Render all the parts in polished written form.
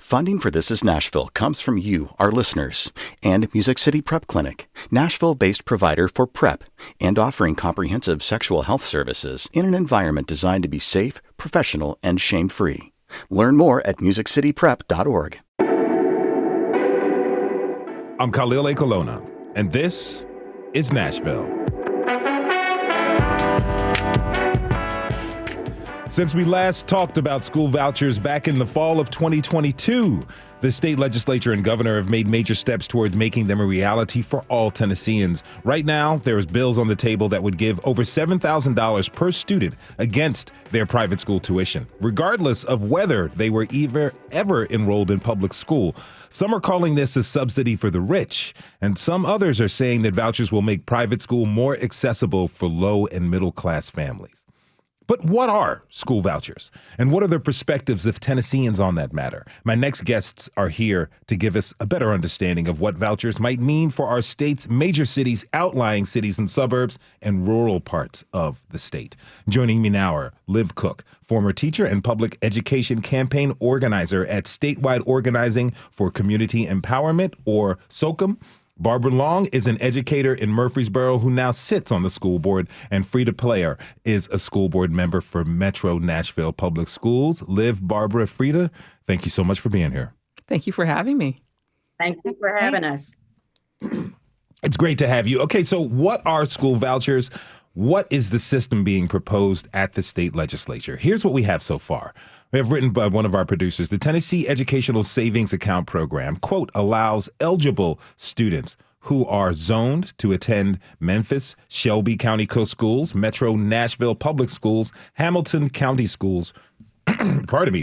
Funding for This Is Nashville comes from you, our listeners, and Music City Prep Clinic, Nashville-based provider for PrEP and offering comprehensive sexual health services in an environment designed to be safe, professional, and shame-free. Learn more at musiccityprep.org. I'm Khalil A. Colonna, and this is Nashville. Since we last talked about school vouchers back in the fall of 2022, the state legislature and governor have made major steps toward making them a reality for all Tennesseans. Right now, there's bills on the table that would give over $7,000 per student against their private school tuition, regardless of whether they were ever enrolled in public school. Some are calling this a subsidy for the rich, and some others are saying that vouchers will make private school more accessible for low and middle class families. But what are school vouchers? And what are the perspectives of Tennesseans on that matter? My next guests are here to give us a better understanding of what vouchers might mean for our state's major cities, outlying cities and suburbs, and rural parts of the state. Joining me now are Liv Cook, former teacher and public education campaign organizer at Statewide Organizing for Community Empowerment, or SOCM. Barbara Long is an educator in Murfreesboro who now sits on the school board, and Frida Player is a school board member for Metro Nashville Public Schools. Liv, Barbara, Frida, thank you so much for being here. Thank you for having me. Thank you for having us. It's great to have you. Okay, so what are school vouchers? What is the system being proposed at the state legislature? Here's what we have so far. We have written by one of our producers, the Tennessee Educational Savings Account Program, quote, allows eligible students who are zoned to attend Memphis, Shelby County Co-Schools, Metro Nashville Public Schools, Hamilton County Schools,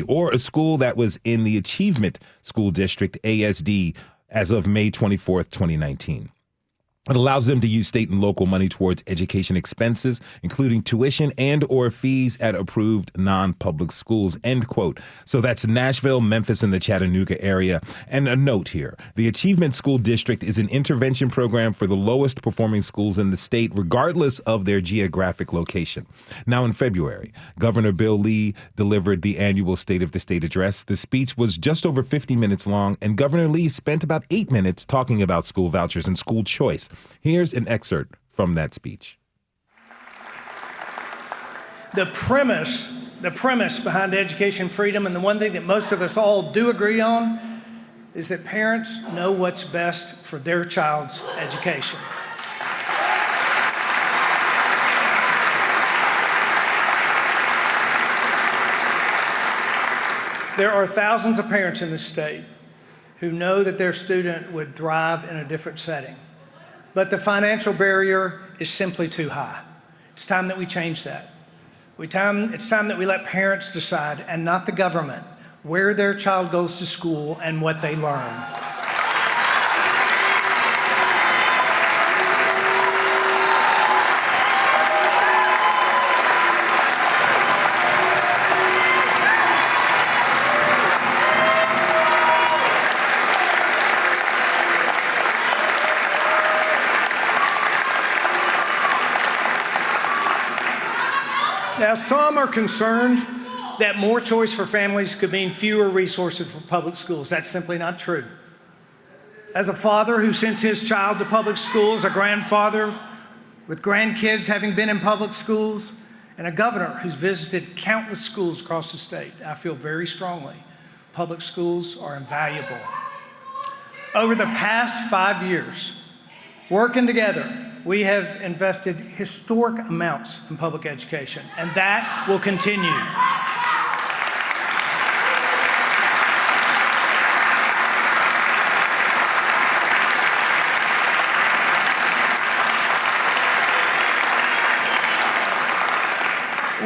or a school that was in the Achievement School District, ASD, as of May 24th, 2019. It allows them to use state and local money towards education expenses, including tuition and or fees at approved non-public schools, end quote. So that's Nashville, Memphis, and the Chattanooga area. And a note here, the Achievement School District is an intervention program for the lowest performing schools in the state, regardless of their geographic location. Now in February, Governor Bill Lee delivered the annual State of the State address. The speech was just over 50 minutes long, and Governor Lee spent about 8 minutes talking about school vouchers and school choice. Here's an excerpt from that speech. The premise behind education freedom, and the one thing that most of us all do agree on, is that parents know what's best for their child's education. There are thousands of parents in this state who know that their student would thrive in a different setting. But the financial barrier is simply too high. It's time that we change that. It's time that we let parents decide, and not the government, where their child goes to school and what they learn. Now, some are concerned that more choice for families could mean fewer resources for public schools. That's simply not true. As a father who sent his child to public schools, a grandfather with grandkids having been in public schools, and a governor who's visited countless schools across the state, I feel very strongly public schools are invaluable. Over the past 5 years, working together, we have invested historic amounts in public education, and that will continue.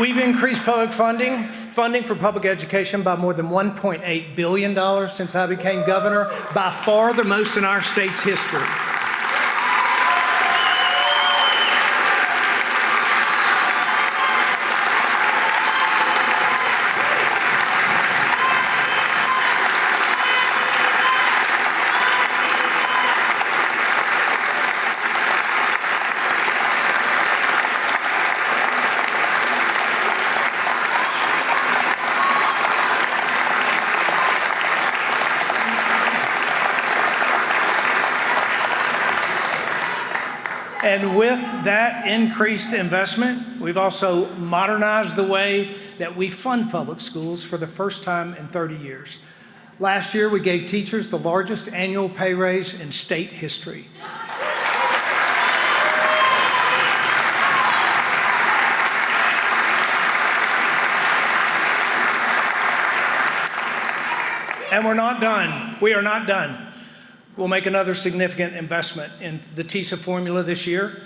We've increased public funding for public education by more than $1.8 billion since I became governor, by far the most in our state's history. And with that increased investment, we've also modernized the way that we fund public schools for the first time in 30 years. Last year, we gave teachers the largest annual pay raise in state history. And we're not done. We are not done. We'll make another significant investment in the TISA formula this year,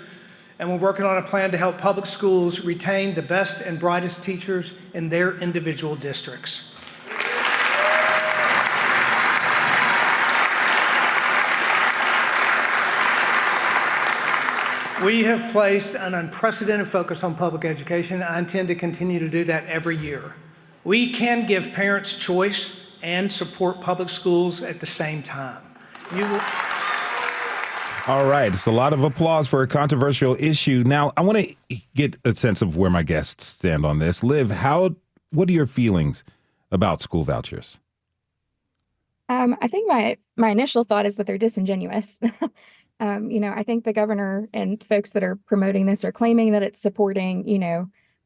and we're working on a plan to help public schools retain the best and brightest teachers in their individual districts. We have placed an unprecedented focus on public education. I intend to continue to do that every year. We can give parents choice and support public schools at the same time. All right. It's a lot of applause for a controversial issue. Now, I want to get a sense of where my guests stand on this. Liv, what are your feelings about school vouchers? I think my initial thought is that they're disingenuous. I think the governor and folks that are promoting this are claiming that it's supporting,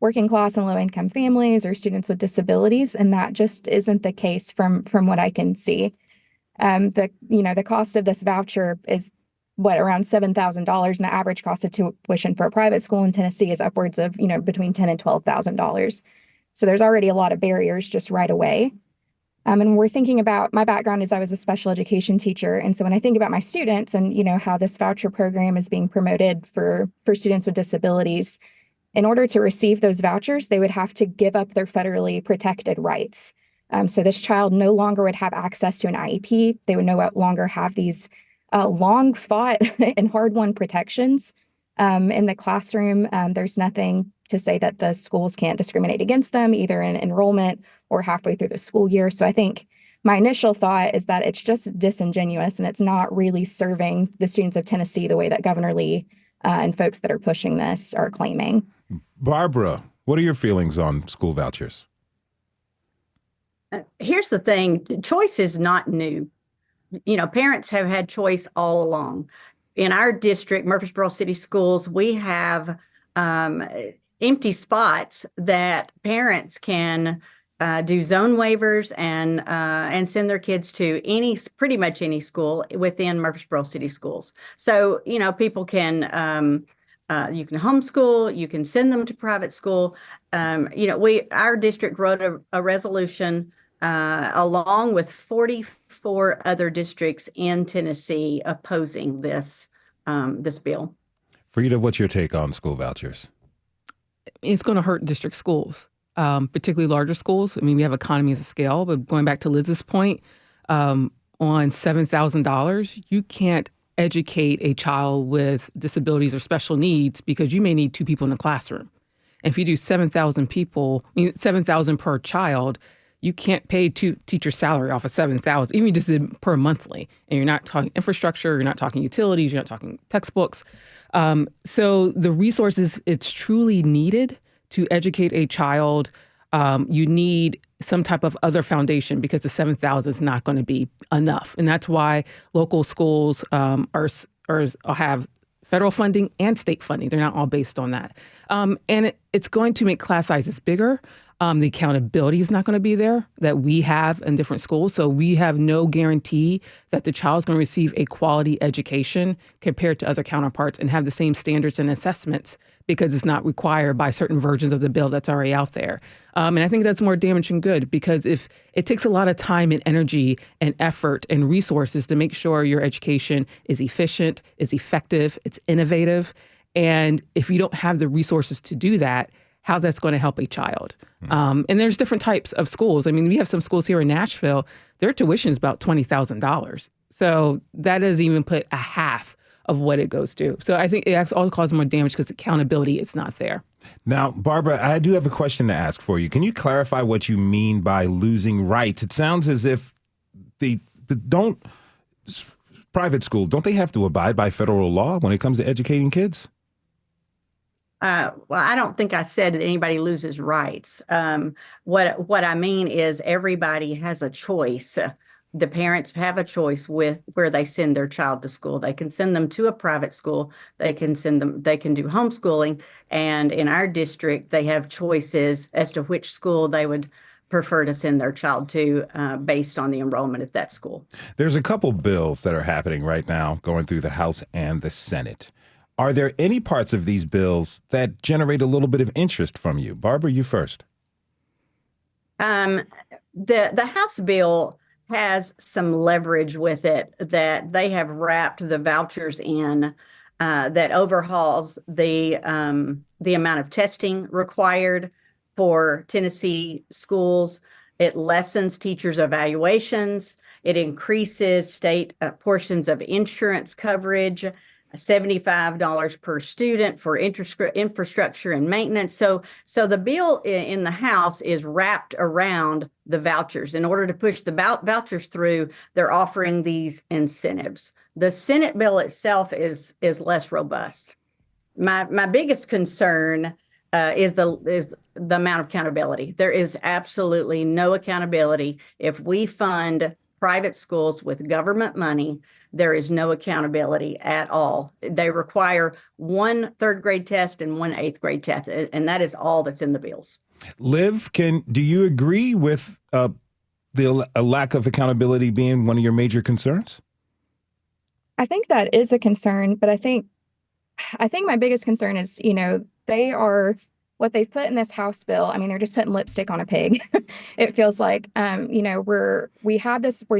working class and low income families or students with disabilities. And that just isn't the case from what I can see. The cost of this voucher is around $7,000, and the average cost of tuition for a private school in Tennessee is upwards of, between $10,000 and $12,000. So there's already a lot of barriers just right away. And we're thinking about, my background is I was a special education teacher. And so when I think about my students and, how this voucher program is being promoted for students with disabilities, in order to receive those vouchers, they would have to give up their federally protected rights. So this child no longer would have access to an IEP. They would no longer have these long fought and hard won protections in the classroom. There's nothing to say that the schools can't discriminate against them, either in enrollment or halfway through the school year. So I think my initial thought is that it's just disingenuous and it's not really serving the students of Tennessee the way that Governor Lee and folks that are pushing this are claiming. Barbara, what are your feelings on school vouchers? Here's the thing. Choice is not new. Parents have had choice all along. In our district, Murfreesboro City Schools, we have empty spots that parents can do zone waivers and send their kids to pretty much any school within Murfreesboro City Schools. So, people can, you can homeschool, you can send them to private school. Our district wrote a resolution along with 44 other districts in Tennessee opposing this bill. Frida, what's your take on school vouchers? It's going to hurt district schools, particularly larger schools. I mean, we have economies of scale, but going back to Liz's point, on $7,000, you can't educate a child with disabilities or special needs because you may need 2 people in the classroom. And if you do 7,000 per child, you can't pay 2 teacher salary off of 7,000, even just per monthly. And you're not talking infrastructure, you're not talking utilities, you're not talking textbooks. So the resources it's truly needed to educate a child, you need some type of other foundation because the 7,000 is not going to be enough. And that's why local schools have federal funding and state funding. They're not all based on that. And it's going to make class sizes bigger. The accountability is not going to be there that we have in different schools. So we have no guarantee that the child's going to receive a quality education compared to other counterparts and have the same standards and assessments because it's not required by certain versions of the bill that's already out there. And I think that's more damage than good because if it takes a lot of time and energy and effort and resources to make sure your education is efficient, is effective, it's innovative. And if you don't have the resources to do that, how that's going to help a child. And there's different types of schools. I mean, we have some schools here in Nashville, their tuition is about $20,000. So that doesn't even put a half of what it goes to. So I think it all causes more damage because accountability is not there. Now, Barbara, I do have a question to ask for you. Can you clarify what you mean by losing rights? It sounds as if private school, don't they have to abide by federal law when it comes to educating kids? Well, I don't think I said that anybody loses rights. What I mean is everybody has a choice the parents have a choice with where they send their child to school. They can send them to a private school. They can do homeschooling. And in our district, they have choices as to which school they would prefer to send their child to based on the enrollment at that school. There's a couple bills that are happening right now going through the House and the Senate. Are there any parts of these bills that generate a little bit of interest from you? Barbara, you first. The House bill has some leverage with it that they have wrapped the vouchers in that overhauls the amount of testing required for Tennessee schools. It lessens teachers' evaluations. It increases state portions of insurance coverage, $75 per student for infrastructure and maintenance. So the bill in the House is wrapped around the vouchers. In order to push the vouchers through, they're offering these incentives. The Senate bill itself is less robust. My biggest concern is the amount of accountability. There is absolutely no accountability. If we fund private schools with government money, there is no accountability at all. They require one third grade test and one eighth grade test, and that is all that's in the bills. Liv, do you agree with the lack of accountability being one of your major concerns? I think that is a concern, but I think my biggest concern is, they are what they've put in this House bill. I mean, they're just putting lipstick on a pig. It feels like, we're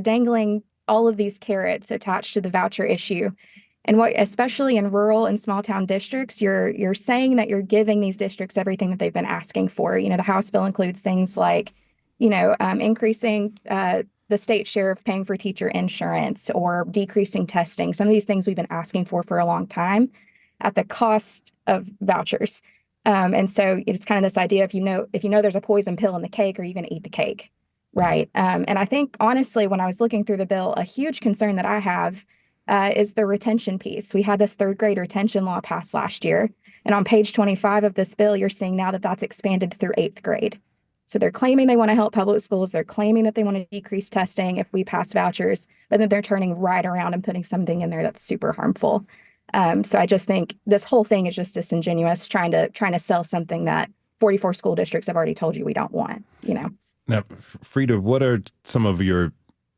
dangling all of these carrots attached to the voucher issue. And especially in rural and small town districts, you're saying that you're giving these districts everything that they've been asking for. The House bill includes things like, increasing the state share of paying for teacher insurance or decreasing testing. Some of these things we've been asking for a long time at the cost of vouchers. And so it's kind of this idea if you know there's a poison pill in the cake, are you going to eat the cake? Right. And I think, honestly, when I was looking through the bill, a huge concern that I have is the retention piece. We had this third grade retention law passed last year. And on page 25 of this bill, you're seeing now that that's expanded through eighth grade. So they're claiming they want to help public schools. They're claiming that they want to decrease testing if we pass vouchers, but then they're turning right around and putting something in there that's super harmful. So I just think this whole thing is just disingenuous, trying to sell something that 44 school districts have already told you we don't want, Now, Frida, what are some of your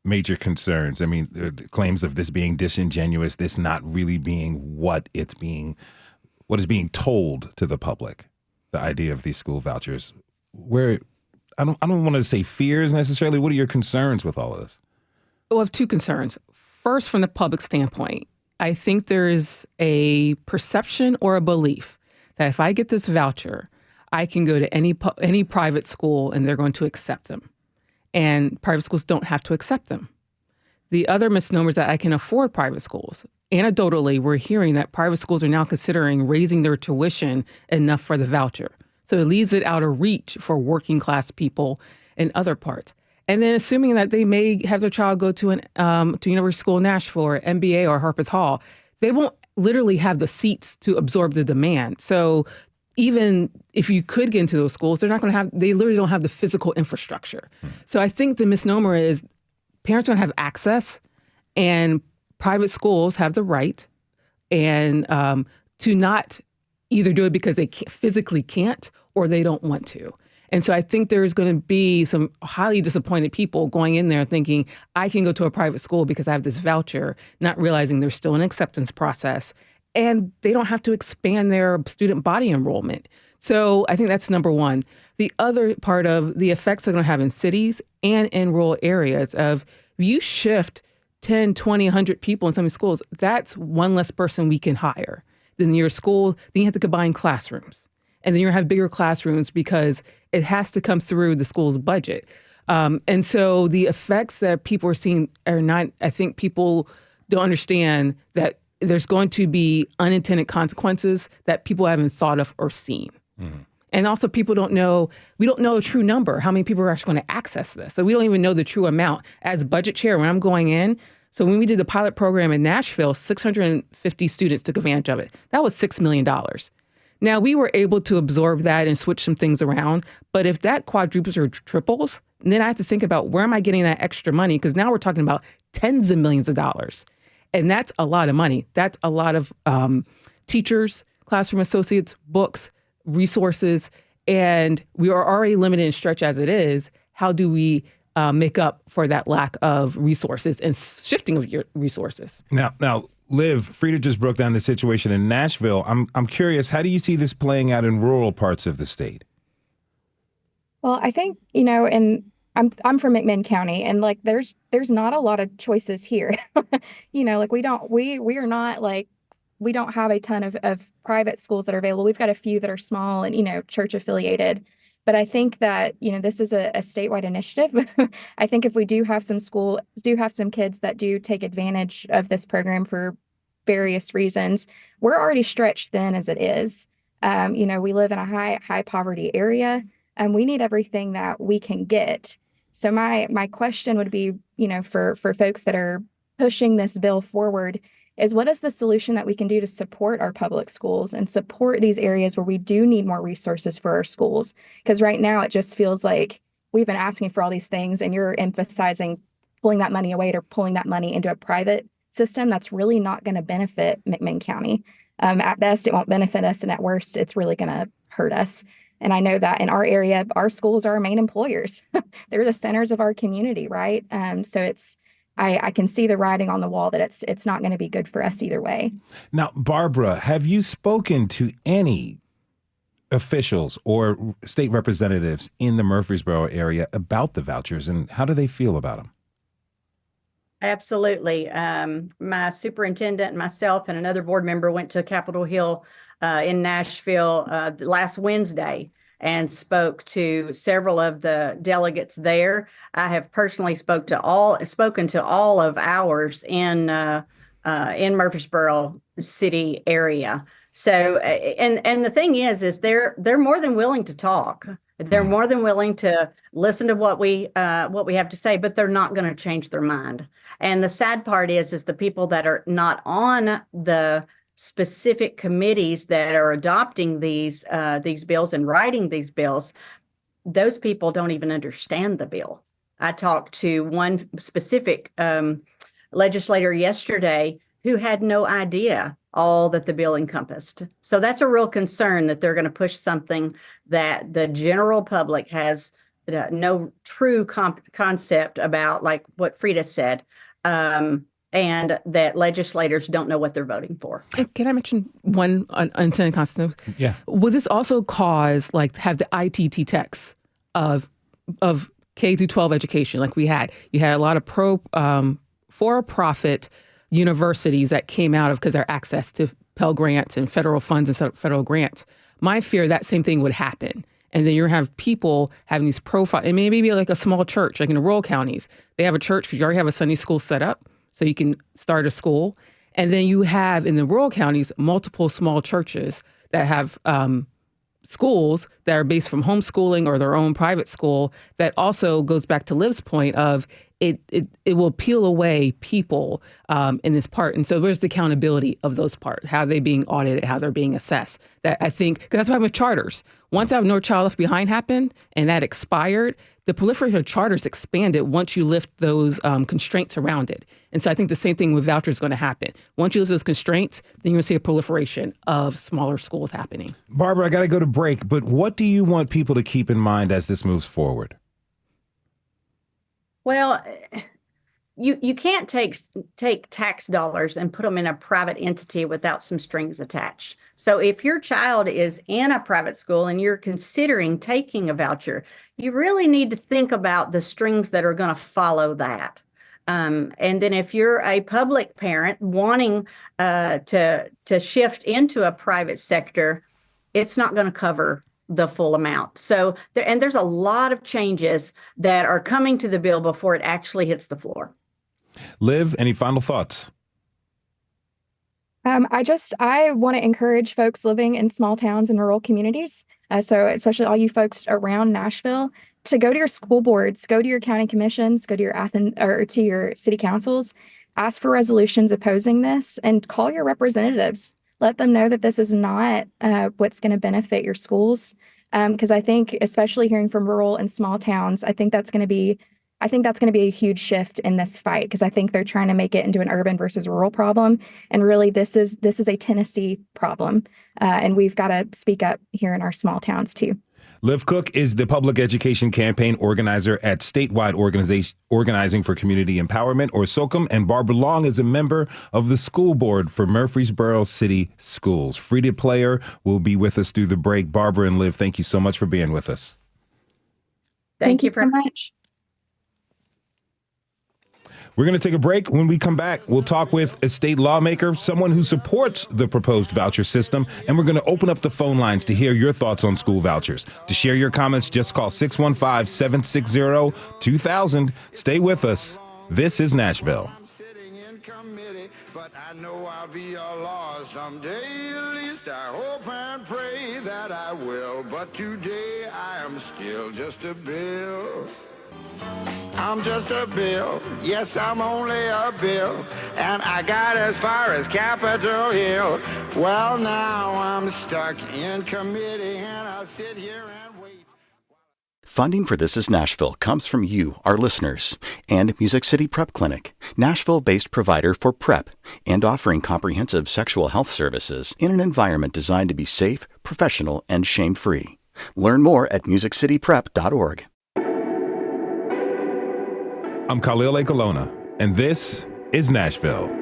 major concerns? I mean, claims of this being disingenuous, this not really being what is being told to the public, the idea of these school vouchers. Where I don't want to say fears necessarily. What are your concerns with all of this? Well, I have two concerns. First, from the public standpoint, I think there is a perception or a belief that if I get this voucher, I can go to any private school and they're going to accept them. And private schools don't have to accept them. The other misnomer is that I can afford private schools. Anecdotally, we're hearing that private schools are now considering raising their tuition enough for the voucher. So it leaves it out of reach for working class people in other parts. And then assuming that they may have their child go to University School in Nashville or MBA or Harpeth Hall, they won't literally have the seats to absorb the demand. So even if you could get into those schools, they literally don't have the physical infrastructure. So I think the misnomer is parents don't have access, and private schools have the right and to not either do it because they physically can't or they don't want to. And so I think there's going to be some highly disappointed people going in there thinking, I can go to a private school because I have this voucher, not realizing there's still an acceptance process. And they don't have to expand their student body enrollment. So I think that's number one. The other part of the effects they're going to have in cities and in rural areas of if you shift 10, 20, 100 people in some of these schools, that's one less person we can hire. Then your school, then you have to combine classrooms. And then you're going to have bigger classrooms because it has to come through the school's budget. And so the effects that people are seeing are not, I think people don't understand that there's going to be unintended consequences that people haven't thought of or seen. Mm-hmm. And also we don't know a true number, how many people are actually going to access this. So we don't even know the true amount. As budget chair, when I'm going in, so when we did the pilot program in Nashville, 650 students took advantage of it. That was $6 million. Now, we were able to absorb that and switch some things around. But if that quadruples or triples, And then I have to think about, where am I getting that extra money? Because now we're talking about tens of millions of dollars. And that's a lot of money. That's a lot of teachers, classroom associates, books, resources. And we are already limited and stretched as it is. How do we make up for that lack of resources and shifting of your resources? Now, Liv, Frida just broke down the situation in Nashville. I'm curious, how do you see this playing out in rural parts of the state? Well, I think, and I'm from McMinn County, and like there's not a lot of choices here. Like we are not like, we don't have a ton of private schools that are available. We've got a few that are small and, church affiliated. But I think that, this is a statewide initiative. I think if we do have some kids that do take advantage of this program for various reasons, we're already stretched thin as it is. We live in a high poverty area, and we need everything that we can get. So my question would be, for folks that are pushing this bill forward, is what is the solution that we can do to support our public schools and support these areas where we do need more resources for our schools? Because right now it just feels like we've been asking for all these things, and you're emphasizing pulling that money away or pulling that money into a private system that's really not going to benefit McMinn County. At best, it won't benefit us, and at worst, it's really going to hurt us. And I know that in our area, our schools are our main employers. They're the centers of our community, right? So I can see the writing on the wall that it's not going to be good for us either way. Now, Barbara, have you spoken to any officials or state representatives in the Murfreesboro area about the vouchers, and how do they feel about them? Absolutely. My superintendent, myself, and another board member went to Capitol Hill in Nashville last Wednesday and spoke to several of the delegates there. I have personally spoken to all of ours in Murfreesboro city area. So, and the thing is they're more than willing to talk. They're more than willing to listen to what we have to say, but they're not going to change their mind. And the sad part is the people that are not on the specific committees that are adopting these bills and writing these bills, those people don't even understand the bill. I talked to one specific legislator yesterday who had no idea all that the bill encompassed. So that's a real concern, that they're going to push something that the general public has no true concept about, like what Frida said, and that legislators don't know what they're voting for. Can I mention one unintended consequence? Yeah. Will this also cause, have the ITT techs of K through 12 education like we had? You had a lot of for-profit universities that came out of, because their access to Pell Grants and federal funds and federal grants. My fear, that same thing would happen. And then you're going to have people having these profile, and maybe be like a small church, like in the rural counties. They have a church because you already have a Sunday school set up, so you can start a school. And then you have in the rural counties, multiple small churches that have schools that are based from homeschooling or their own private school. That also goes back to Liv's point of it will peel away people in this part. And so where's the accountability of those parts? How are they being audited? How they're being assessed? That I think, because that's why with charters. Once I have No Child Left Behind happened and that expired, the proliferation of charters expanded once you lift those constraints around it. And so I think the same thing with vouchers is going to happen. Once you lift those constraints, then you're going to see a proliferation of smaller schools happening. Barbara, I got to go to break, but what do you want people to keep in mind as this moves forward? Well, you can't take tax dollars and put them in a private entity without some strings attached. So if your child is in a private school and you're considering taking a voucher, you really need to think about the strings that are going to follow that. And then if you're a public parent wanting to shift into a private sector, it's not going to cover the full amount. So there's a lot of changes that are coming to the bill before it actually hits the floor. Liv, any final thoughts? I want to encourage folks living in small towns and rural communities. So especially all you folks around Nashville, to go to your school boards, go to your county commissions, go to your to your city councils, ask for resolutions opposing this, and call your representatives. Let them know that this is not what's going to benefit your schools. Because I think, especially hearing from rural and small towns, I think that's going to be a huge shift in this fight, because I think they're trying to make it into an urban versus rural problem. And really, this is a Tennessee problem. And we've got to speak up here in our small towns, too. Liv Cook is the public education campaign organizer at Statewide Organizing for Community Empowerment, or SOCM, and Barbara Long is a member of the school board for Murfreesboro City Schools. Frida Player will be with us through the break. Barbara and Liv, thank you so much for being with us. Thank you so much. We're going to take a break. When we come back, we'll talk with a state lawmaker, someone who supports the proposed voucher system, and we're going to open up the phone lines to hear your thoughts on school vouchers. To share your comments, just call 615-760-2000. Stay with us. This is Nashville. But I know I'll be a law someday. At least I hope and pray that I will. But today I am still just a bill. I'm just a bill, yes, I'm only a bill, and I got as far as Capitol Hill. Well, now I'm stuck in committee, and I'll sit here and wait. Funding for This Is Nashville comes from you, our listeners, and Music City Prep Clinic, Nashville-based provider for PrEP and offering comprehensive sexual health services in an environment designed to be safe, professional, and shame-free. Learn more at musiccityprep.org. I'm Khalil Akolona, and this is Nashville.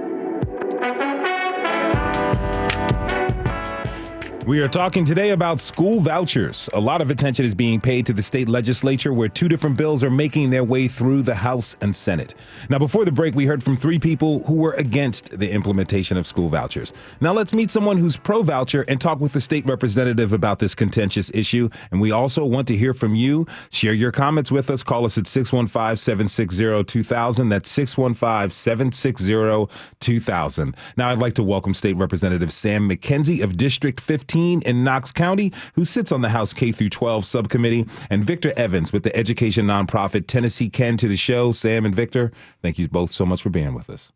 We are talking today about school vouchers. A lot of attention is being paid to the state legislature, where two different bills are making their way through the House and Senate. Now, before the break, we heard from three people who were against the implementation of school vouchers. Now, let's meet someone who's pro-voucher and talk with the state representative about this contentious issue. And we also want to hear from you. Share your comments with us. Call us at 615-760-2000. That's 615-760-2000. Now, I'd like to welcome State Representative Sam McKenzie of District 15 in Knox County, who sits on the House K-12 subcommittee, and Victor Evans with the education nonprofit Tennessee Can to the show. Sam and Victor, thank you both so much for being with us.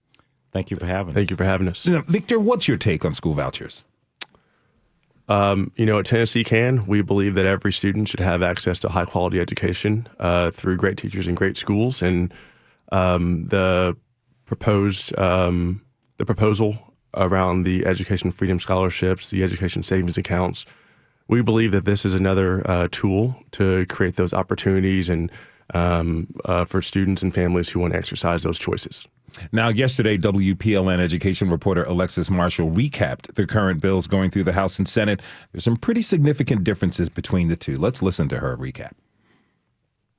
Thank you for having us. Thank you for having us. Now, Victor, what's your take on school vouchers? At Tennessee Can, we believe that every student should have access to high quality education through great teachers and great schools. And the proposal around the education freedom scholarships, the education savings accounts, we believe that this is another tool to create those opportunities and for students and families who want to exercise those choices. Now, yesterday, WPLN education reporter Alexis Marshall recapped the current bills going through the House and Senate. There's some pretty significant differences between the two. Let's listen to her recap.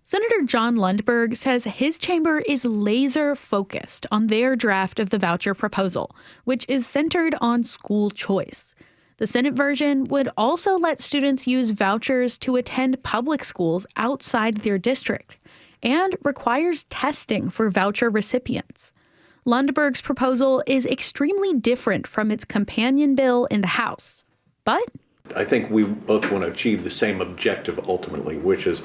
Senator John Lundberg says his chamber is laser focused on their draft of the voucher proposal, which is centered on school choice. The Senate version would also let students use vouchers to attend public schools outside their district and requires testing for voucher recipients. Lundberg's proposal is extremely different from its companion bill in the House, but I think we both want to achieve the same objective ultimately, which is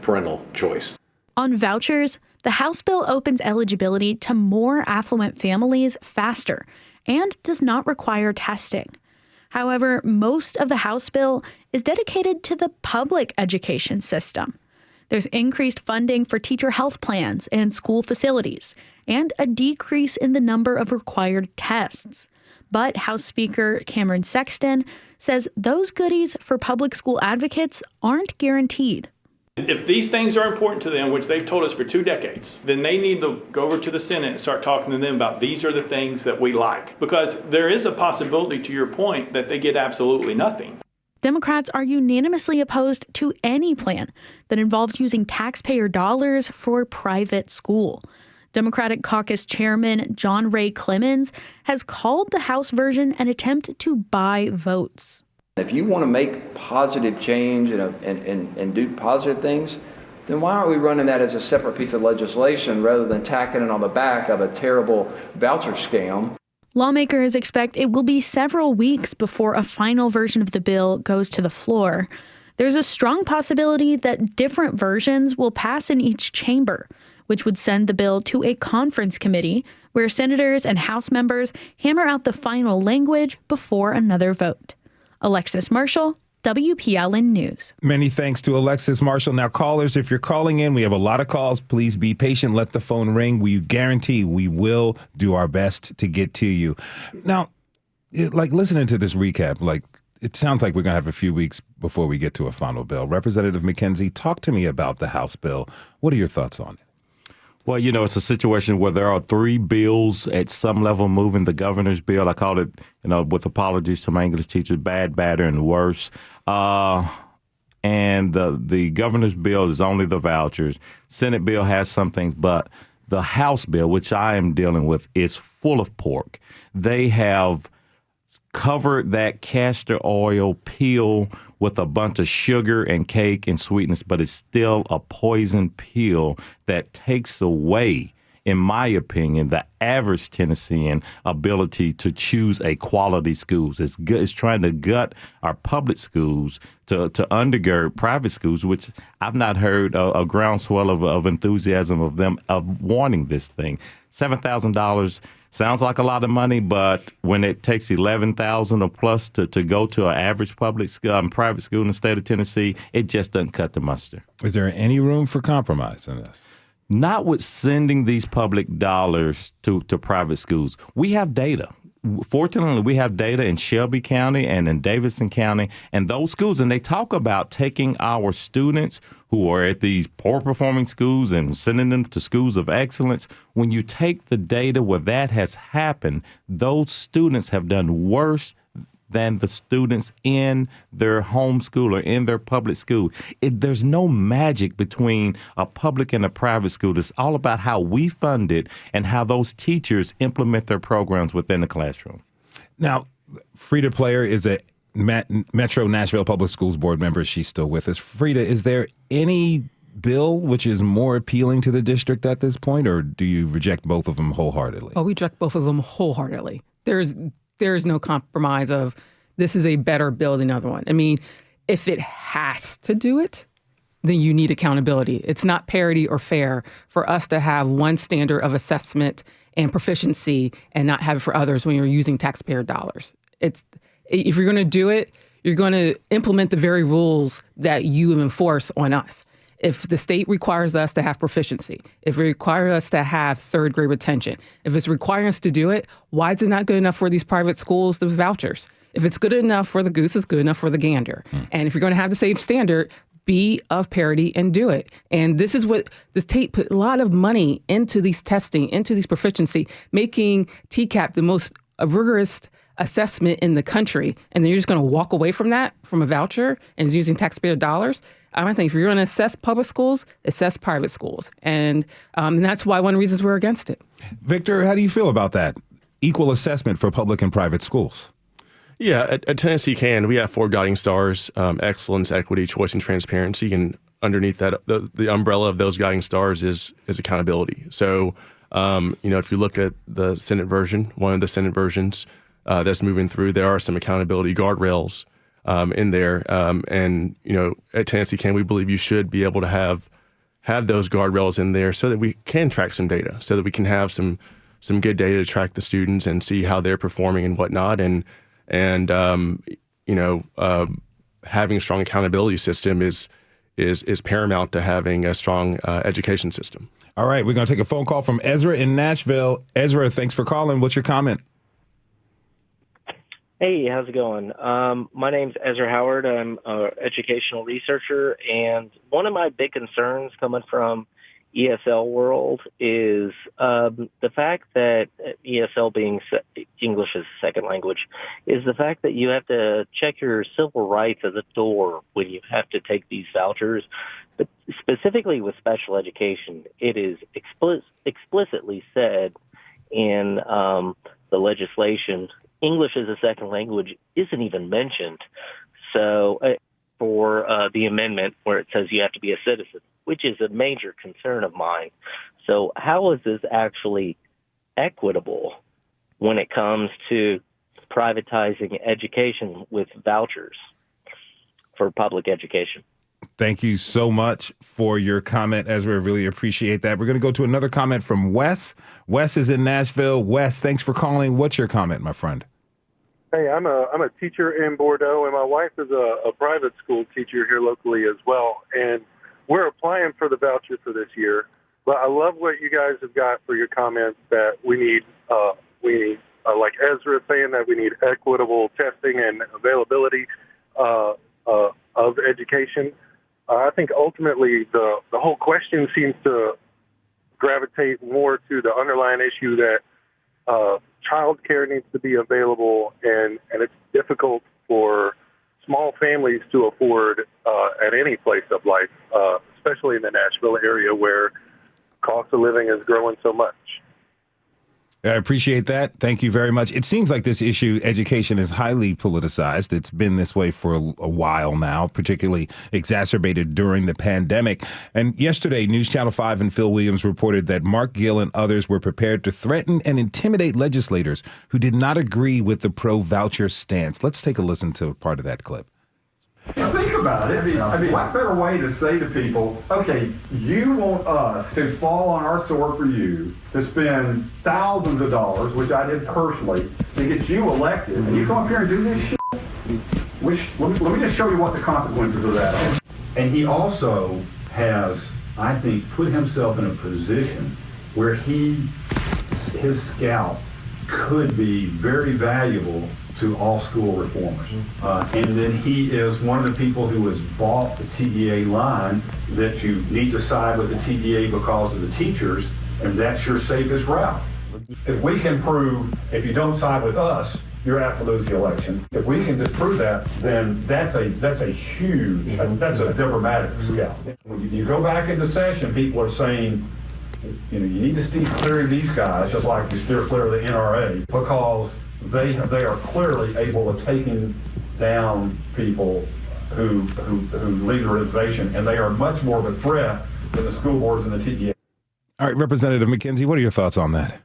parental choice. On vouchers, the House bill opens eligibility to more affluent families faster and does not require testing. However, most of the House bill is dedicated to the public education system. There's increased funding for teacher health plans and school facilities, and a decrease in the number of required tests. But House Speaker Cameron Sexton says those goodies for public school advocates aren't guaranteed. If these things are important to them, which they've told us for 2 decades, then they need to go over to the Senate and start talking to them about these are the things that we like. Because there is a possibility, to your point, that they get absolutely nothing. Democrats are unanimously opposed to any plan that involves using taxpayer dollars for private school. Democratic Caucus Chairman John Ray Clemens has called the House version an attempt to buy votes. If you want to make positive change and do positive things, then why aren't we running that as a separate piece of legislation rather than tacking it on the back of a terrible voucher scam? Lawmakers expect it will be several weeks before a final version of the bill goes to the floor. There's a strong possibility that different versions will pass in each chamber, which would send the bill to a conference committee where senators and House members hammer out the final language before another vote. Alexis Marshall, WPLN News. Many thanks to Alexis Marshall. Now, callers, if you're calling in, we have a lot of calls. Please be patient. Let the phone ring. We guarantee we will do our best to get to you. Now, listening to this recap, it sounds like we're going to have a few weeks before we get to a final bill. Representative McKenzie, talk to me about the House bill. What are your thoughts on it? Well, it's a situation where there are three bills at some level moving. The governor's bill, I call it, with apologies to my English teachers, bad, badder, and worse. And the governor's bill is only the vouchers. Senate bill has some things, but the House bill, which I am dealing with, is full of pork. They have covered that castor oil peel with a bunch of sugar and cake and sweetness, but it's still a poison pill that takes away, in my opinion, the average Tennessean ability to choose a quality schools. It's trying to gut our public schools to undergird private schools, which I've not heard a groundswell of enthusiasm of them of wanting this thing. $7,000 sounds like a lot of money, but when it takes $11,000 or plus to go to an average public school, private school in the state of Tennessee, it just doesn't cut the mustard. Is there any room for compromise in this? Not with sending these public dollars to private schools. We have data. Fortunately, we have data in Shelby County and in Davidson County and those schools, and they talk about taking our students who are at these poor performing schools and sending them to schools of excellence. When you take the data where that has happened, those students have done worse than the students in their home school or in their public school. There's no magic between a public and a private school. It's all about how we fund it and how those teachers implement their programs within the classroom. Now, Frida Player is a Metro Nashville Public Schools Board member. She's still with us. Frida, is there any bill which is more appealing to the district at this point, or do you reject both of them wholeheartedly? Oh, we reject both of them wholeheartedly. There's no compromise of this is a better bill than the other one. I mean, if it has to do it, then you need accountability. It's not parity or fair for us to have one standard of assessment and proficiency and not have it for others when you're using taxpayer dollars. If you're going to do it, you're going to implement the very rules that you enforce on us. If the state requires us to have proficiency, if it requires us to have third grade retention, if it's requiring us to do it, why is it not good enough for these private schools, the vouchers? If it's good enough for the goose, it's good enough for the gander. And if you're going to have the same standard, be of parity and do it. And this is what the state put a lot of money into these testing, into these proficiency, making TCAP the most rigorous assessment in the country. And then you're just going to walk away from that, from a voucher, and using taxpayer dollars. I think if you're going to assess public schools, assess private schools. And that's why one of the reasons we're against it. Victor, how do you feel about that? Equal assessment for public and private schools. Yeah, at Tennessee Can, we have 4 guiding stars: excellence, equity, choice, and transparency. And underneath that, the umbrella of those guiding stars is accountability. So, if you look at the Senate version, one of the Senate versions that's moving through, there are some accountability guardrails in there. And at Tennessee Can, we believe you should be able to have those guardrails in there so that we can track some data, so that we can have some good data to track the students and see how they're performing and whatnot. And having a strong accountability system is paramount to having a strong education system. All right, we're going to take a phone call from Ezra in Nashville. Ezra, thanks for calling. What's your comment? Hey, how's it going? My name's Ezra Howard. I'm an educational researcher, and one of my big concerns coming from ESL world is the fact that ESL being English as a second language is the fact that you have to check your civil rights at the door when you have to take these vouchers. But specifically with special education, it is explicitly said in the legislation, English as a second language isn't even mentioned. So for the amendment where it says you have to be a citizen, which is a major concern of mine. So how is this actually equitable when it comes to privatizing education with vouchers for public education? Thank you so much for your comment, Ezra. Really appreciate that. We're going to go to another comment from Wes. Wes is in Nashville. Wes, thanks for calling. What's your comment, my friend? Hey, I'm a teacher in Bordeaux, and my wife is a private school teacher here locally as well. And we're applying for the voucher for this year. But I love what you guys have got for your comments that we need, like Ezra saying that we need equitable testing and availability of education. I think ultimately the whole question seems to gravitate more to the underlying issue that child care needs to be available, and it's difficult for small families to afford at any place of life, especially in the Nashville area where cost of living is growing so much. I appreciate that. Thank you very much. It seems like this issue, education, is highly politicized. It's been this way for a while now, particularly exacerbated during the pandemic. And yesterday, News Channel 5 and Phil Williams reported that Mark Gill and others were prepared to threaten and intimidate legislators who did not agree with the pro-voucher stance. Let's take a listen to part of that clip. Think about it. I mean, what better way to say to people, okay, you want us to fall on our sword for you, to spend thousands of dollars, which I did personally, to get you elected, and you come up here and do this shit? Let me just show you what the consequences of that are. And he also has, I think, put himself in a position where his scalp could be very valuable to all school reformers. And then he is one of the people who has bought the TDA line that you need to side with the TDA because of the teachers, and that's your safest route. If we can prove, if you don't side with us, you're apt to lose the election. If we can disprove that, then that's a huge, that's a diplomatic scale. When you go back into session, people are saying, you need to steer clear of these guys, just like you steer clear of the NRA, because they are clearly able of taking down people who lead the organization, and they are much more of a threat than the school boards and the TDA. All right, Representative McKenzie, what are your thoughts on that?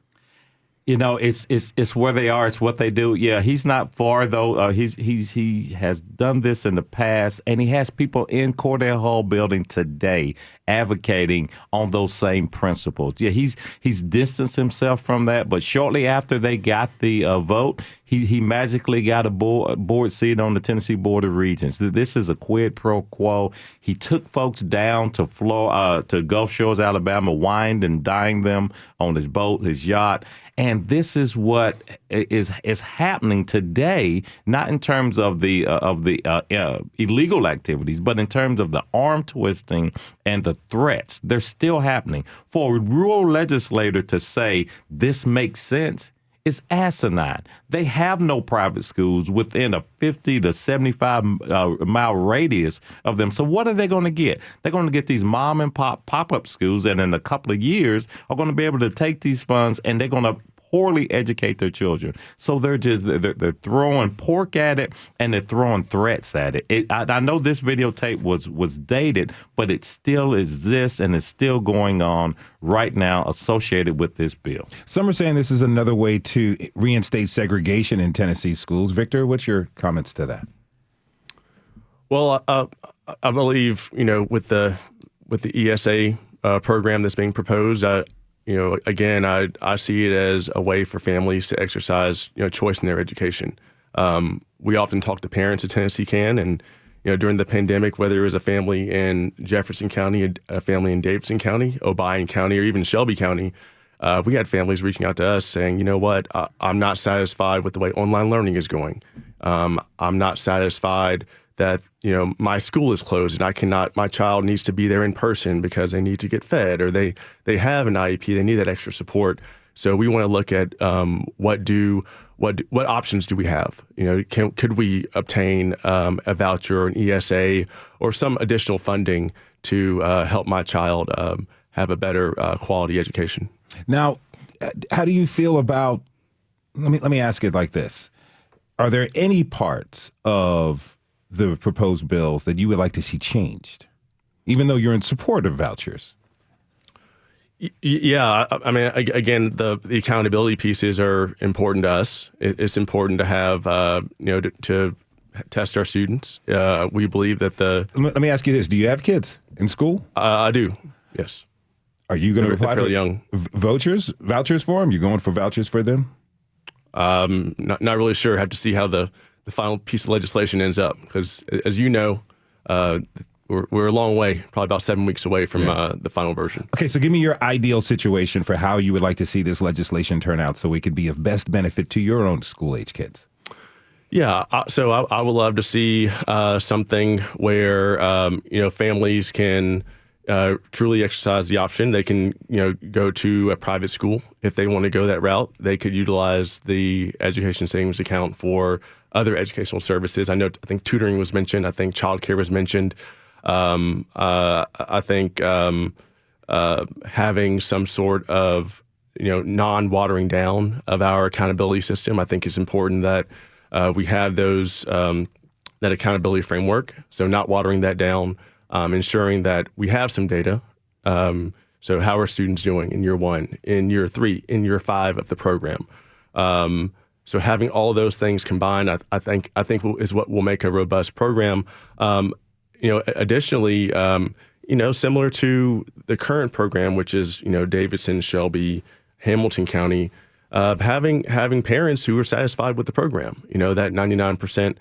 It's where they are. It's what they do. Yeah, he's not far though. He has done this in the past, and he has people in Cordell Hall building today advocating on those same principles. Yeah, he's distanced himself from that, but shortly after they got the vote, he magically got a board seat on the Tennessee Board of Regents. This is a quid pro quo. He took folks down to Gulf Shores, Alabama, wined and dined them on his boat, his yacht. And this is what is happening today, not in terms of the illegal activities, but in terms of the arm twisting and the threats. They're still happening. For a rural legislator to say this makes sense is asinine. They have no private schools within a 50 to 75 mile radius of them. So what are they going to get? They're going to get these mom and pop-up schools, and in a couple of years are going to be able to take these funds and they're going to poorly educate their children. So they're throwing pork at it, and they're throwing threats at it. I know this videotape was dated, but it still exists and it's still going on right now associated with this bill. Some are saying this is another way to reinstate segregation in Tennessee schools. Victor, what's your comments to that? Well, I believe, with the ESA program that's being proposed, again, I see it as a way for families to exercise, choice in their education. We often talk to parents at Tennessean, and during the pandemic, whether it was a family in Jefferson County, a family in Davidson County, Obion County, or even Shelby County, we had families reaching out to us saying, you know what, I'm not satisfied with the way online learning is going. I'm not satisfied that my school is closed and my child needs to be there in person because they need to get fed, or they have an IEP, they need that extra support. So we want to look at what options do we have? Could we obtain a voucher or an ESA or some additional funding to help my child have a better quality education? Now, how do you feel about? Let me ask it like this: are there any parts of the proposed bills that you would like to see changed, even though you're in support of vouchers? Yeah, I mean, again, the accountability pieces are important to us. It's important to have, to test our students. We believe that Let me ask you this: do you have kids in school? I do. Yes. Are you going to apply for young vouchers for them? You going for vouchers for them? Not really sure. Have to see how the final piece of legislation ends up, because as you know, we're a long way, probably about 7 weeks away from the final version. Okay, so give me your ideal situation for how you would like to see this legislation turn out so it could be of best benefit to your own school-age kids. Yeah, so I would love to see something where families can truly exercise the option. They can go to a private school if they want to go that route. They could utilize the education savings account for other educational services. I think tutoring was mentioned. I think childcare was mentioned. I think having some sort of non-watering down of our accountability system, I think is important that we have those that accountability framework. So not watering that down, ensuring that we have some data. So how are students doing in year 1, in year 3, in year 5 of the program? So having all those things combined, I think is what will make a robust program. Additionally, similar to the current program, which is Davidson, Shelby, Hamilton County, having parents who are satisfied with the program. That 99%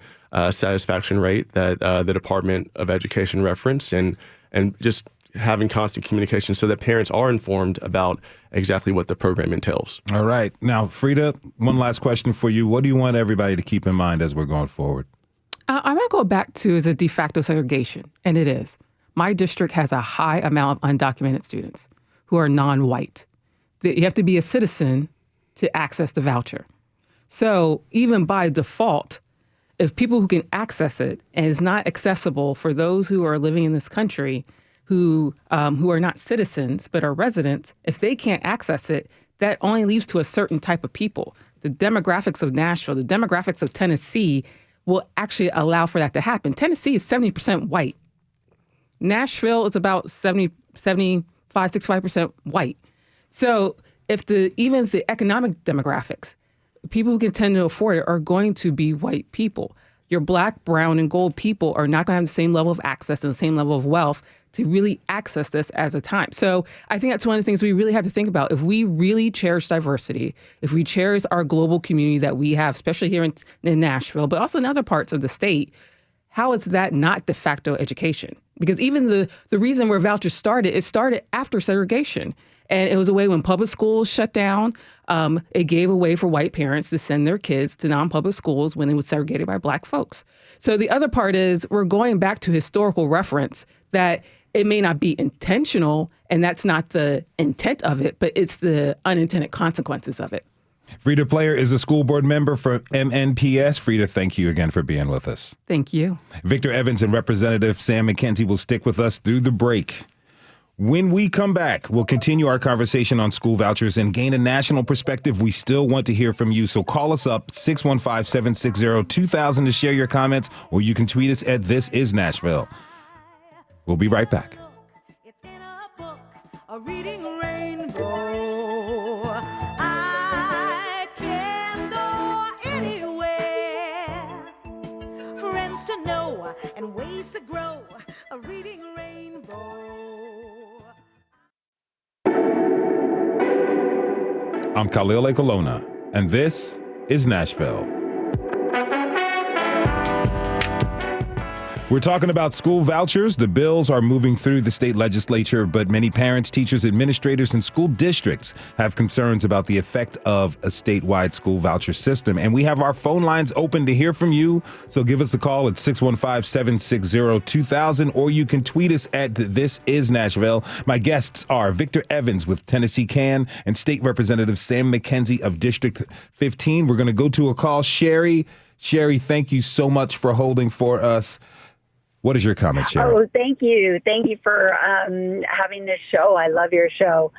satisfaction rate that the Department of Education referenced, and just having constant communication so that parents are informed about exactly what the program entails. All right. Now, Frida, one last question for you. What do you want everybody to keep in mind as we're going forward? I'm going to go back to is a de facto segregation, and it is. My district has a high amount of undocumented students who are non-white. You have to be a citizen to access the voucher. So even by default, if people who can access it and it's not accessible for those who are living in this country who are not citizens but are residents, if they can't access it, that only leaves to a certain type of people. The demographics of Nashville, the demographics of Tennessee will actually allow for that to happen. Tennessee is 70% white. Nashville is about 65% white. So even if the economic demographics, people who can tend to afford it are going to be white people. Your black, brown, and gold people are not going to have the same level of access and the same level of wealth to really access this as a time. So I think that's one of the things we really have to think about. If we really cherish diversity, if we cherish our global community that we have, especially here in Nashville, but also in other parts of the state, how is that not de facto education? Because even the reason where vouchers started, it started after segregation. And it was a way when public schools shut down, it gave a way for white parents to send their kids to non-public schools when it was segregated by black folks. So the other part is we're going back to historical reference that it may not be intentional, and that's not the intent of it, but it's the unintended consequences of it. Frida Player is a school board member for MNPS. Frida, thank you again for being with us. Thank you. Victor Evans and Representative Sam McKenzie will stick with us through the break. When we come back, we'll continue our conversation on school vouchers and gain a national perspective. We still want to hear from you, so call us up 615-760-2000 to share your comments, or you can tweet us at This Is Nashville. We'll be right back. It's in a book, a reading rainbow. I can go anywhere. Friends to know and ways to grow. A reading rainbow. I'm Khalil Ekolona, and this is Nashville. We're talking about school vouchers. The bills are moving through the state legislature, but many parents, teachers, administrators, and school districts have concerns about the effect of a statewide school voucher system. And we have our phone lines open to hear from you. So give us a call at 615-760-2000, or you can tweet us at This Is Nashville. My guests are Victor Evans with Tennessee Can and State Representative Sam McKenzie of District 15. We're going to go to a call. Sherry, thank you so much for holding for us. What is your comment, Sherry? Oh, thank you. Thank you for having this show. I love your show.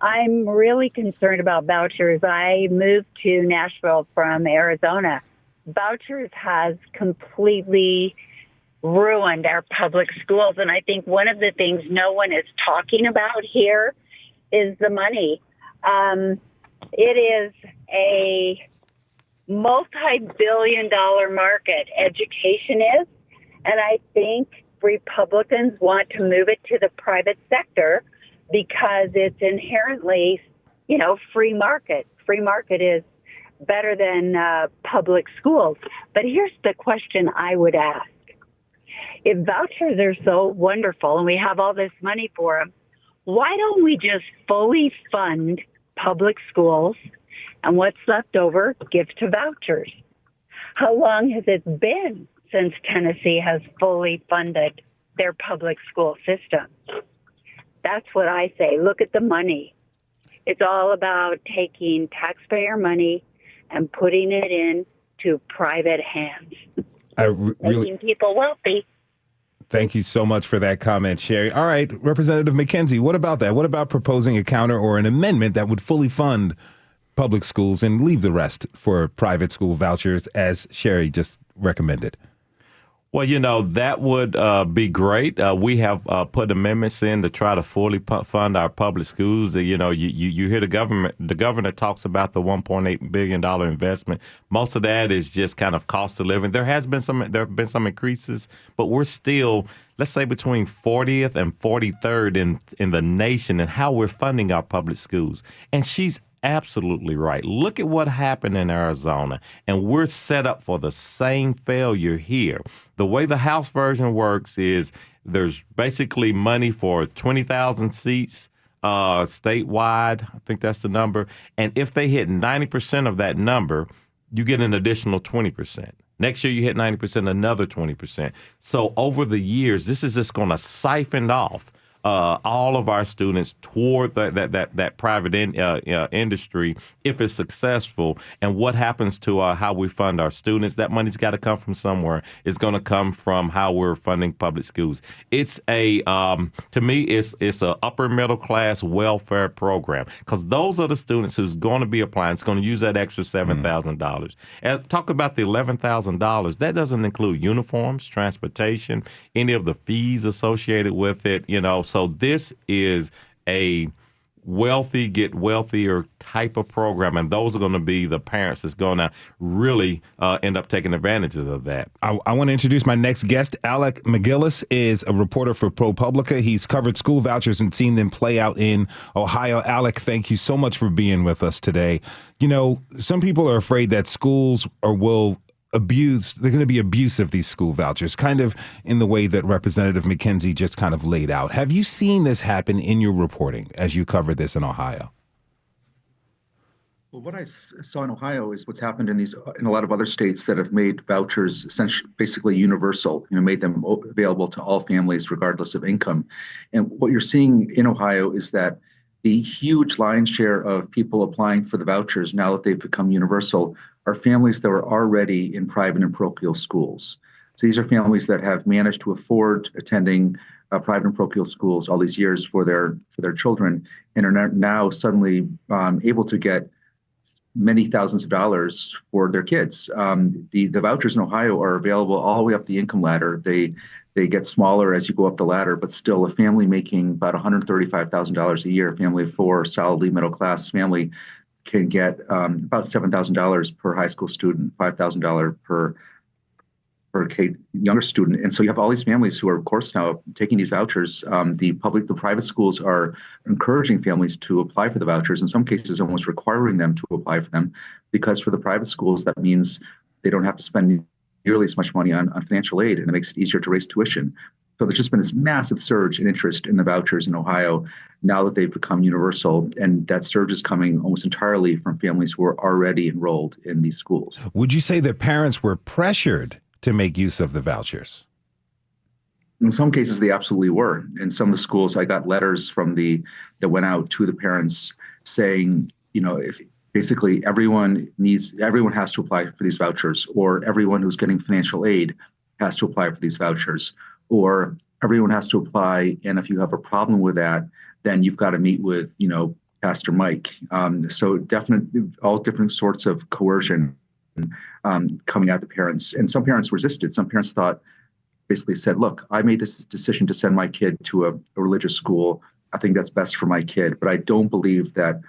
I'm really concerned about vouchers. I moved to Nashville from Arizona. Vouchers has completely ruined our public schools. And I think one of the things no one is talking about here is the money. It is a multi-billion-dollar market. Education is. And I think Republicans want to move it to the private sector because it's inherently, free market. Free market is better than public schools. But here's the question I would ask. If vouchers are so wonderful and we have all this money for them, why don't we just fully fund public schools and what's left over give to vouchers? How long has it been since Tennessee has fully funded their public school system? That's what I say. Look at the money. It's all about taking taxpayer money and putting it into private hands, making people wealthy. Thank you so much for that comment, Sherry. All right, Representative McKenzie, what about that? What about proposing a counter or an amendment that would fully fund public schools and leave the rest for private school vouchers, as Sherry just recommended? Well, that would be great. We have put amendments in to try to fully fund our public schools. You hear the governor talks about the $1.8 billion investment. Most of that is just kind of cost of living. There have been some increases, but we're still, let's say, between 40th and 43rd in the nation in how we're funding our public schools. And she's absolutely right. Look at what happened in Arizona, and we're set up for the same failure here. The way the House version works is there's basically money for 20,000 seats statewide. I think that's the number. And if they hit 90% of that number, you get an additional 20%. Next year, you hit 90%, another 20%. So over the years, this is just going to siphon off all of our students toward that private industry if it's successful. And what happens to how we fund our students? That money's got to come from somewhere. It's going to come from how we're funding public schools. It's to me, it's a upper middle class welfare program, because those are the students who's going to be applying. It's going to use that extra $7,000. And talk about the $11,000. That doesn't include uniforms, transportation, any of the fees associated with it. So this is a wealthy get wealthier type of program, and those are going to be the parents that's going to really end up taking advantages of that. I want to introduce my next guest. Alec McGillis is a reporter for ProPublica. He's covered school vouchers and seen them play out in Ohio. Alec, thank you so much for being with us today. Some people are afraid that schools will abuse, they're going to be abusive, these school vouchers, kind of in the way that Representative McKenzie just kind of laid out. Have you seen this happen in your reporting as you covered this in Ohio? Well, what I saw in Ohio is what's happened in a lot of other states that have made vouchers essentially basically universal, made them available to all families regardless of income. And what you're seeing in Ohio is that the huge lion's share of people applying for the vouchers, now that they've become universal, are families that were already in private and parochial schools. So these are families that have managed to afford attending private and parochial schools all these years for their children, and are now suddenly able to get many thousands of dollars for their kids. The vouchers in Ohio are available all the way up the income ladder. They get smaller as you go up the ladder, but still a family making about $135,000 a year, a family of four, solidly middle class family, can get about $7,000 per high school student, $5,000 per younger student. And so you have all these families who are, of course, now taking these vouchers. The private schools are encouraging families to apply for the vouchers, in some cases almost requiring them to apply for them, because for the private schools, that means they don't have to spend nearly as much money on financial aid, and it makes it easier to raise tuition. So there's just been this massive surge in interest in the vouchers in Ohio now that they've become universal, and that surge is coming almost entirely from families who are already enrolled in these schools. Would you say that parents were pressured to make use of the vouchers? In some cases, they absolutely were. In some of the schools, I got letters that went out to the parents saying, if basically everyone has to apply for these vouchers, or everyone who's getting financial aid has to apply for these vouchers, or everyone has to apply, and if you have a problem with that, then you've got to meet with, Pastor Mike. So definitely all different sorts of coercion coming at the parents. And some parents resisted. Some parents basically said, look, I made this decision to send my kid to a religious school. I think that's best for my kid, but I don't believe that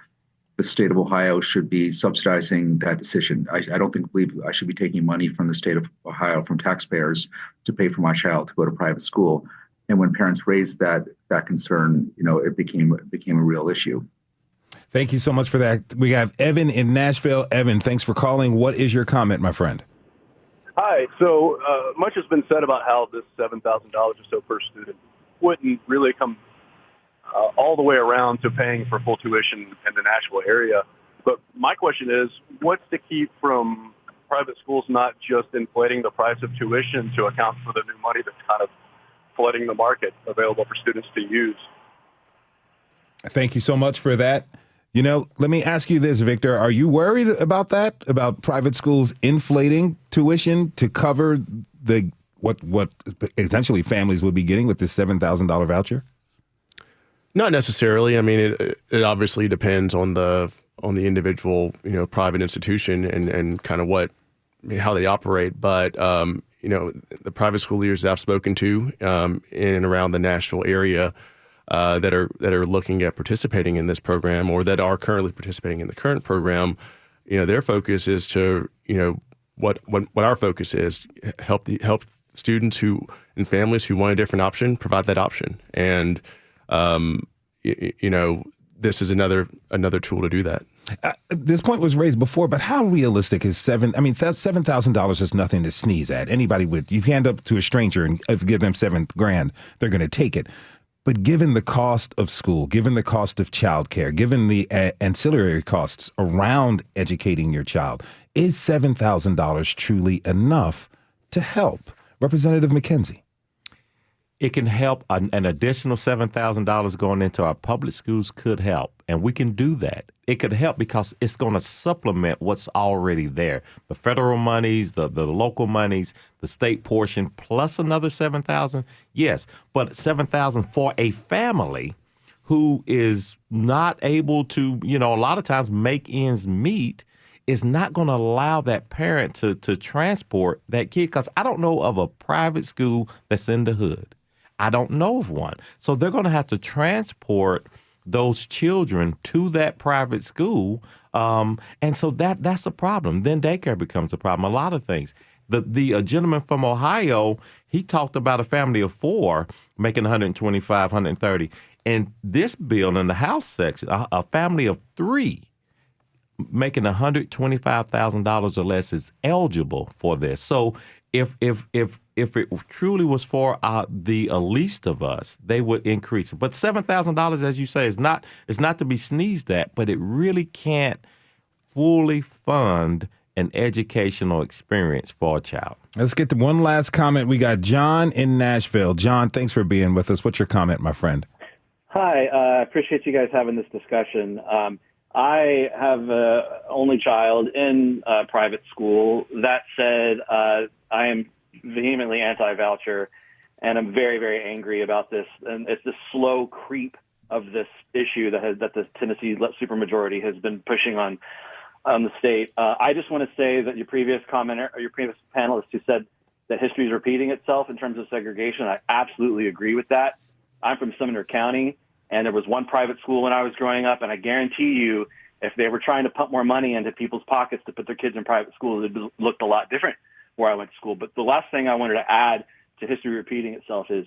the state of Ohio should be subsidizing that decision. I don't believe I should be taking money from the state of Ohio, from taxpayers, to pay for my child to go to private school. And when parents raised that concern, it became a real issue. Thank you so much for that. We have Evan in Nashville. Evan, thanks for calling. What is your comment, my friend? Hi. So much has been said about how this $7,000 or so per student wouldn't really come all the way around to paying for full tuition in the Nashville area. But my question is, what's to keep from private schools not just inflating the price of tuition to account for the new money that's kind of flooding the market available for students to use? Thank you so much for that. You know, let me ask you this, Victor. Are you worried about that, about private schools inflating tuition to cover the what essentially families would be getting with this $7,000 voucher? Not necessarily. I mean, it obviously depends on the individual, private institution and kind of how they operate. But the private school leaders that I've spoken to in and around the Nashville area that are looking at participating in this program or that are currently participating in the current program, their focus is to, what our focus is, help students and families who want a different option, provide that option. And this is another tool to do that. This point was raised before, but how realistic is $7,000 is nothing to sneeze at. Anybody would, you hand up to a stranger and give them $7,000, they're going to take it. But given the cost of school, given the cost of childcare, given the ancillary costs around educating your child, is $7,000 truly enough to help? Representative McKenzie. It can help. An additional $7,000 going into our public schools could help, and we can do that. It could help because it's going to supplement what's already there. The federal monies, the local monies, the state portion, plus another $7,000. Yes, but $7,000 for a family who is not able to, a lot of times make ends meet is not going to allow that parent to transport that kid, because I don't know of a private school that's in the hood. I don't know of one. So they're going to have to transport those children to that private school. And so that's a problem. Then daycare becomes a problem. A lot of things. The gentleman from Ohio, he talked about a family of 4 making $125, $130. And this bill in the House section, a family of 3 making $125,000 or less is eligible for this. So if it truly was for the least of us, they would increase it. But $7,000, as you say, is not to be sneezed at, but it really can't fully fund an educational experience for a child. Let's get to one last comment. We got John in Nashville. John, thanks for being with us. What's your comment, my friend? Hi, I appreciate you guys having this discussion. I have an only child in private school. That said, I am vehemently anti-voucher, and I'm very, very angry about this. And it's the slow creep of this issue that the Tennessee supermajority has been pushing on the state. I just want to say that your previous commenter, or your previous panelist who said that history is repeating itself in terms of segregation, I absolutely agree with that. I'm from Sumner County, and there was one private school when I was growing up, and I guarantee you, if they were trying to pump more money into people's pockets to put their kids in private schools, it looked a lot different where I went to school. But the last thing I wanted to add to history repeating itself is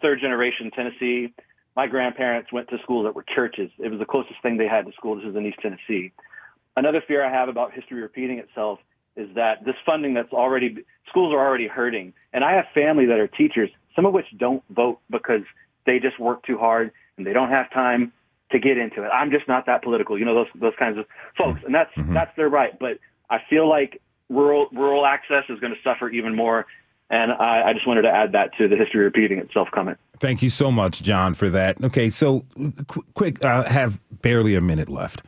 third generation Tennessee, my grandparents went to schools that were churches. It was the closest thing they had to school. This is in East Tennessee. Another fear I have about history repeating itself is that this funding schools are already hurting. And I have family that are teachers, some of which don't vote because they just work too hard and they don't have time to get into it. I'm just not that political, those kinds of folks. And that's their right. But I feel like rural access is going to suffer even more. And I just wanted to add that to the history repeating itself comment. Thank you so much, John, for that. Okay, so quick, I have barely a minute left.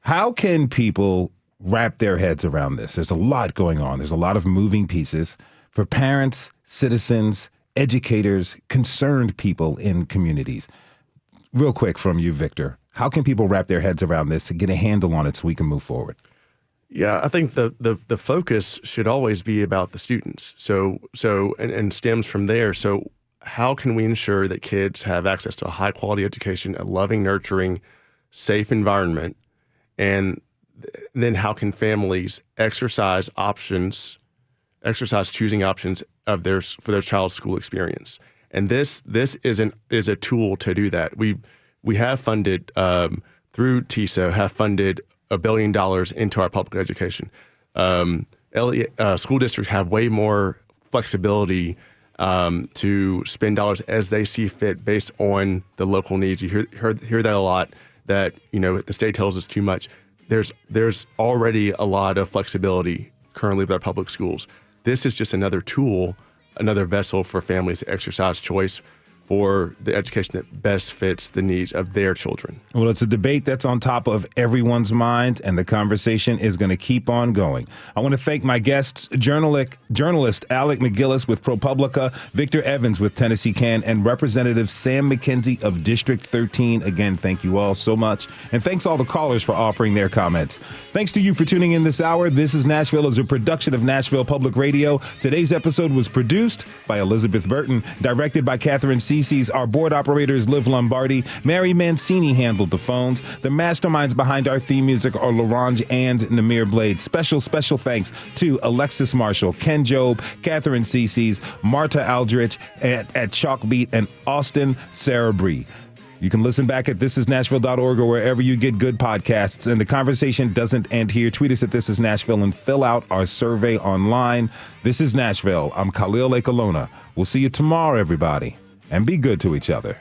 How can people wrap their heads around this? There's a lot going on. There's a lot of moving pieces for parents, citizens, educators, concerned people in communities. Real quick from you, Victor, how can people wrap their heads around this to get a handle on it so we can move forward? Yeah, I think the focus should always be about the students. So stems from there. So how can we ensure that kids have access to a high quality education, a loving, nurturing, safe environment? And then how can families exercise choosing options for their child's school experience? And this is a tool to do that. we have funded through TISO, have funded $1 billion into our public education. School districts have way more flexibility to spend dollars as they see fit based on the local needs. You hear that a lot, that, you know, the state tells us too much. There's already a lot of flexibility currently with our public schools. This is just another tool, another vessel for families to exercise choice for the education that best fits the needs of their children. Well, it's a debate that's on top of everyone's mind, and the conversation is going to keep on going. I want to thank my guests, journalist Alec McGillis with ProPublica, Victor Evans with Tennessee Can, and Representative Sam McKenzie of District 13. Again, thank you all so much. And thanks all the callers for offering their comments. Thanks to you for tuning in this hour. This is Nashville is a production of Nashville Public Radio. Today's episode was produced by Elizabeth Burton, directed by Catherine Cece's. Our board operator is Liv Lombardi. Mary Mancini handled the phones. The masterminds behind our theme music are Larange and Namir Blade. Special thanks to Alexis Marshall, Ken Job, Catherine Cece's, Marta Aldrich at Chalkbeat, and Austin Sarabri. You can listen back at thisisnashville.org or wherever you get good podcasts. And the conversation doesn't end here. Tweet us at This Is Nashville and fill out our survey online. This is Nashville. I'm Khalil Lake Alona. We'll see you tomorrow, everybody. And be good to each other.